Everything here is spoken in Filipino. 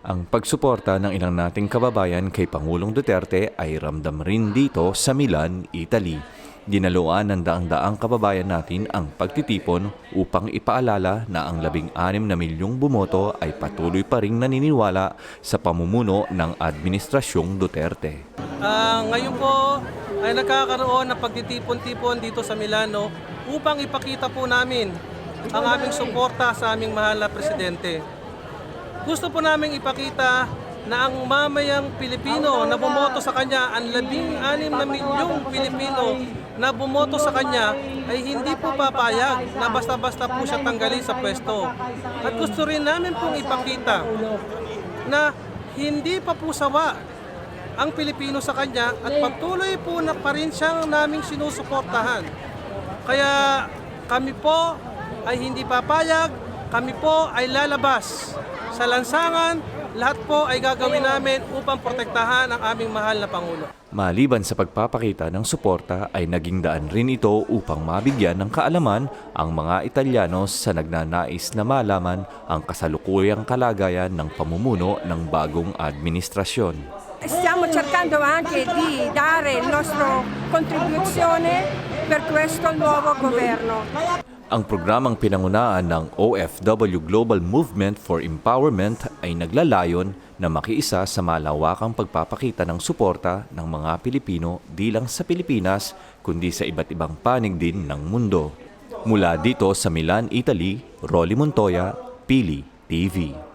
Ang pagsuporta ng ilang nating kababayan kay Pangulong Duterte ay ramdam rin dito sa Milan, Italy. Dinaluan ng daang-daang kababayan natin ang pagtitipon upang ipaalala na ang 16 na milyong bumoto ay patuloy pa ring naniniwala sa pamumuno ng Administrasyong Duterte. Ngayon po ay nagkakaroon ng pagtitipon-tipon dito sa Milano upang ipakita po namin ang aming suporta sa aming mahal na Presidente. Gusto po namin ipakita na ang mamayang Pilipino na bumoto sa kanya, ang 16 na milyong Pilipino na bumoto sa kanya ay hindi po papayag na basta-basta po siya tanggalin sa pwesto. At gusto rin namin pong ipakita na hindi pa po sawa ang Pilipino sa kanya at patuloy po na pa rin siyang naming sinusuportahan. Kaya kami po ay hindi papayag, kami po ay lalabas sa lansangan, lahat po ay gagawin namin upang protektahan ang aming mahal na Pangulo. Maliban sa pagpapakita ng suporta ay naging daan rin ito upang mabigyan ng kaalaman ang mga Italyano sa nagnanais na malaman ang kasalukuyang kalagayan ng pamumuno ng bagong administrasyon. Stiamo cercando anche di dare il nostro contribuzione per questo nuovo governo. Ang programang pinangunaan ng OFW Global Movement for Empowerment ay naglalayon na makiisa sa malawakang pagpapakita ng suporta ng mga Pilipino di lang sa Pilipinas kundi sa iba't ibang panig din ng mundo. Mula dito sa Milan, Italy, Rolly Montoya, Pili TV.